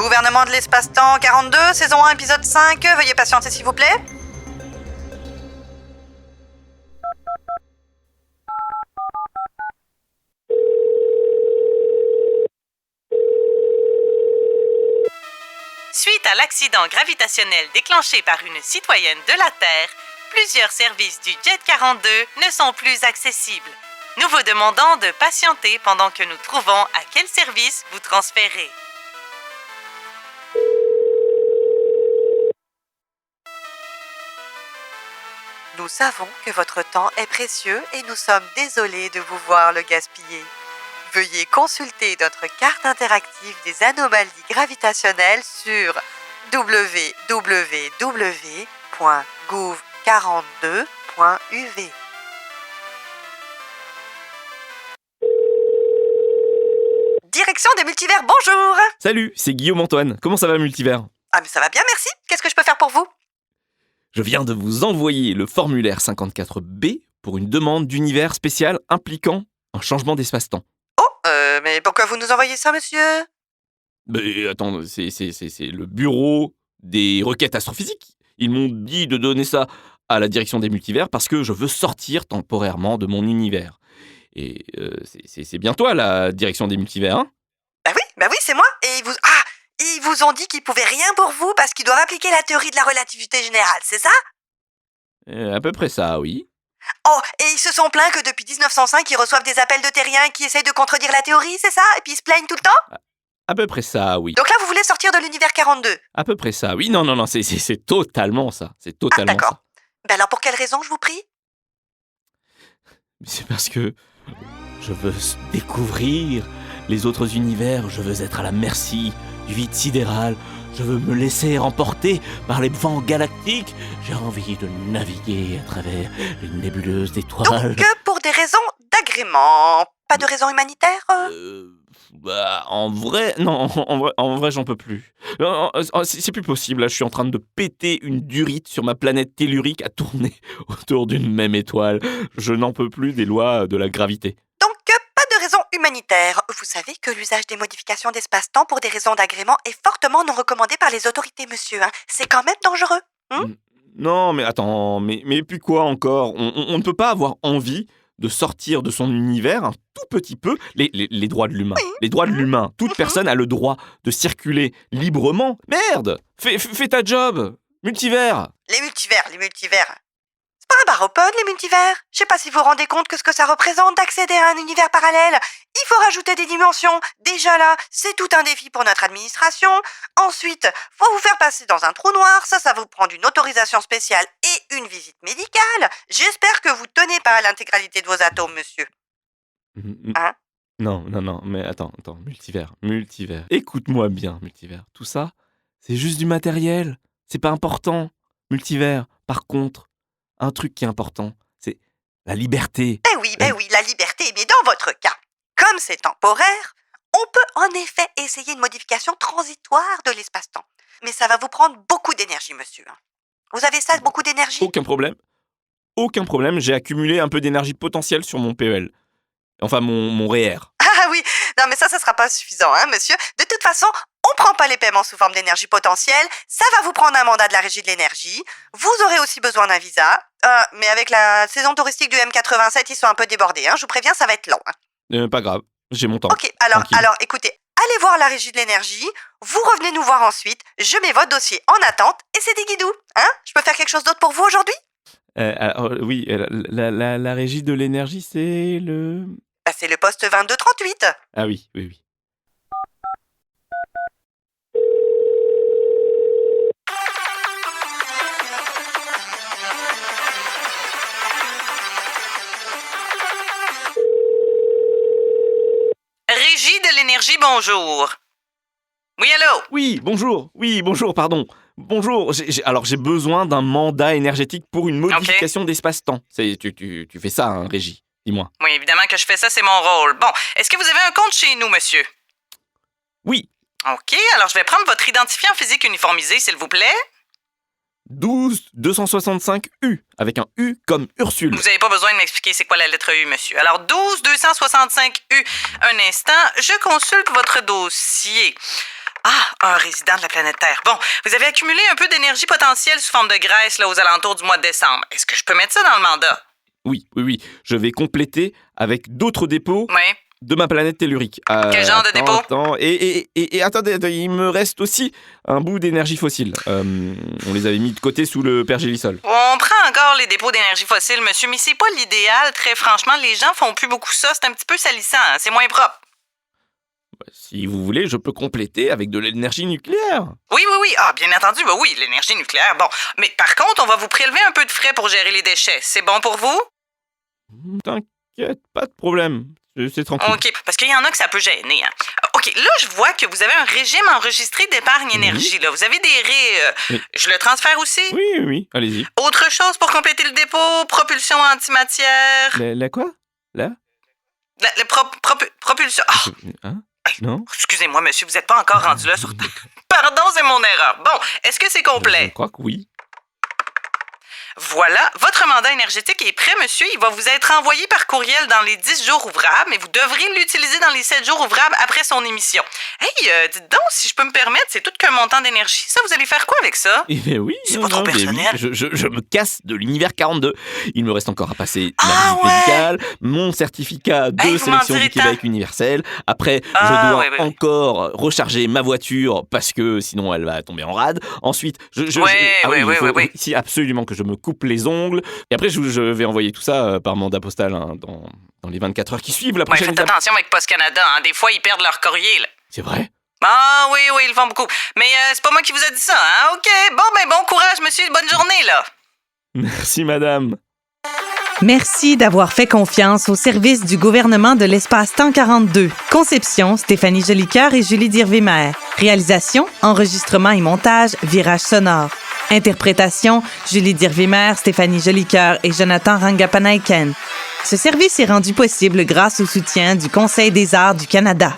Gouvernement de l'espace-temps 42, saison 1, épisode 5, veuillez patienter s'il vous plaît. Suite à l'accident gravitationnel déclenché par une citoyenne de la Terre, plusieurs services du Jet 42 ne sont plus accessibles. Nous vous demandons de patienter pendant que nous trouvons à quel service vous transférer. Nous savons que votre temps est précieux et nous sommes désolés de vous voir le gaspiller. Veuillez consulter notre carte interactive des anomalies gravitationnelles sur www.gouv42.uv. Direction des multivers, bonjour! Salut, c'est Guillaume Antoine. Comment ça va, Multivers? Ah mais ça va bien, merci. Qu'est-ce que je peux faire pour vous? Je viens de vous envoyer le formulaire 54B pour une demande d'univers spécial impliquant un changement d'espace-temps. Mais pourquoi vous nous envoyez ça, monsieur? Mais attends, c'est le bureau des requêtes astrophysiques. Ils m'ont dit de donner ça à la direction des multivers parce que je veux sortir temporairement de mon univers. Et c'est bien toi, la direction des multivers, hein? Bah oui, c'est moi. Et ils vous ont dit qu'ils pouvaient rien pour vous parce qu'ils doivent appliquer la théorie de la relativité générale, c'est ça? À peu près ça, oui. Oh, et ils se sont plaints que depuis 1905, ils reçoivent des appels de terriens qui essayent de contredire la théorie, c'est ça? Et puis ils se plaignent tout le temps? À peu près ça, oui. Donc là, vous voulez sortir de l'univers 42? À peu près ça, oui. Non, c'est totalement ça. C'est totalement d'accord. ça. Ben alors pour quelle raison, je vous prie? C'est parce que je veux découvrir les autres univers, je veux être à la merci du vide sidéral, je veux me laisser emporter par les vents galactiques, j'ai envie de naviguer à travers les nébuleuses d'étoiles. Donc pour des raisons d'agrément, pas de raison humanitaire? En vrai, non, en vrai, j'en peux plus. C'est plus possible, là, je suis en train de péter une durite sur ma planète tellurique à tourner autour d'une même étoile. Je n'en peux plus des lois de la gravité. Donc pas de raison humanitaire. Vous savez que l'usage des modifications d'espace-temps pour des raisons d'agrément est fortement non recommandé par les autorités, monsieur. C'est quand même dangereux. Non, mais attends, mais puis quoi encore? On ne peut pas avoir envie de sortir de son univers un tout petit peu les droits de l'humain. Oui. Les droits de l'humain. Toute personne a le droit de circuler librement. Merde! Fais ta job! Multivers! Les multivers. C'est pas un bar open, les multivers. Je sais pas si vous vous rendez compte que ce que ça représente d'accéder à un univers parallèle. Il faut rajouter des dimensions. Déjà là, c'est tout un défi pour notre administration. Ensuite, faut vous faire passer dans un trou noir. Ça vous prend une autorisation spéciale et une visite médicale. J'espère que vous tenez pas à l'intégralité de vos atomes, monsieur. Hein? Non, mais attends, multivers. Écoute-moi bien, multivers. Tout ça, c'est juste du matériel. C'est pas important. Multivers, par contre, un truc qui est important, c'est la liberté. Oui, la liberté. Mais dans votre cas, comme c'est temporaire, on peut en effet essayer une modification transitoire de l'espace-temps. Mais ça va vous prendre beaucoup d'énergie, monsieur. Vous avez ça, beaucoup d'énergie? Aucun problème, j'ai accumulé un peu d'énergie potentielle sur mon PEL. Enfin, mon REER. Ah oui, non mais ça sera pas suffisant, monsieur. De toute façon, on prend pas les paiements sous forme d'énergie potentielle, ça va vous prendre un mandat de la régie de l'énergie, vous aurez aussi besoin d'un visa, mais avec la saison touristique du M87, ils sont un peu débordés, je vous préviens, ça va être long. Pas grave, j'ai mon temps. Ok, alors écoutez, allez voir la régie de l'énergie, vous revenez nous voir ensuite, je mets votre dossier en attente, et c'est des guidous, Je peux faire quelque chose d'autre pour vous aujourd'hui? Oui, la régie de l'énergie, c'est le... C'est le poste 2238. Ah oui. Régie de l'énergie, bonjour. Oui, allô? Oui, bonjour, pardon. Bonjour, j'ai besoin d'un mandat énergétique pour une modification d'espace-temps. Tu fais ça, Régie, dis-moi. Oui, évidemment que je fais ça, c'est mon rôle. Bon, est-ce que vous avez un compte chez nous, monsieur? Oui. OK, alors je vais prendre votre identifiant physique uniformisé, s'il vous plaît. 12265U, avec un U comme Ursule. Vous n'avez pas besoin de m'expliquer c'est quoi la lettre U, monsieur. Alors, 12265U. Un instant, je consulte votre dossier. Ah, Un résident de la planète Terre. Bon, vous avez accumulé un peu d'énergie potentielle sous forme de graisse là, aux alentours du mois de décembre. Est-ce que je peux mettre ça dans le mandat? Oui. Je vais compléter avec d'autres dépôts Oui. de ma planète tellurique. Quel genre de dépôt? Attends. Et attendez, il me reste aussi un bout d'énergie fossile. On les avait mis de côté sous le pergélisol. On prend encore les dépôts d'énergie fossile, monsieur, mais c'est pas l'idéal, très franchement. Les gens font plus beaucoup ça, c'est un petit peu salissant, hein, c'est moins propre. Si vous voulez, je peux compléter avec de l'énergie nucléaire. Oui. Ah, bien entendu, oui, l'énergie nucléaire. Bon, mais par contre, on va vous prélever un peu de frais pour gérer les déchets. C'est bon pour vous? T'inquiète, pas de problème. C'est tranquille. OK, parce qu'il y en a que ça peut gêner. Hein. OK, là, je vois que vous avez un régime enregistré d'épargne énergie. Là. Vous avez des Oui. Je le transfère aussi? Oui, allez-y. Autre chose pour compléter le dépôt? Propulsion antimatière? La quoi? Là? La propulsion... Ah, Hein? Non? excusez-moi, monsieur, vous n'êtes pas encore rendu là sur... Pardon, c'est mon erreur. Bon, est-ce que c'est complet? Je crois que oui. Voilà, votre mandat énergétique est prêt, monsieur. Il va vous être envoyé par courriel dans les 10 jours ouvrables, mais vous devrez l'utiliser dans les 7 jours ouvrables après son émission. Hey, dites donc, si je peux me permettre, c'est tout qu'un montant d'énergie. Ça, vous allez faire quoi avec ça? Eh bien oui. C'est pas trop personnel. Oui. Je me casse de l'univers 42. Il me reste encore à passer ma Ah, visite ouais. médicale, mon certificat de Hey, vous m'en sélection direz du Québec tant. universel. Après, Ah, je dois oui. encore recharger ma voiture parce que sinon elle va tomber en rade. Ensuite, Oui. il faut aussi absolument que je me coupe les ongles. Et après, je vais envoyer tout ça par mandat postal dans les 24 heures qui suivent la Ouais, prochaine faites étape. attention avec Post Canada, hein. Des fois, ils perdent leur courrier, là. C'est vrai? Ah oui, ils le font beaucoup. Mais c'est pas moi qui vous ai dit ça, hein? OK, bon courage, monsieur. Bonne journée, là. Merci, madame. Merci d'avoir fait confiance au service du gouvernement de l'espace-temps 42. Conception, Stéphanie Jolicoeur et Julie Dirvimer. Réalisation, enregistrement et montage, Virage sonore. Interprétation, Julie Dirvimer, Stéphanie Jolicoeur et Jonathan Rangapanaiken. Ce service est rendu possible grâce au soutien du Conseil des arts du Canada.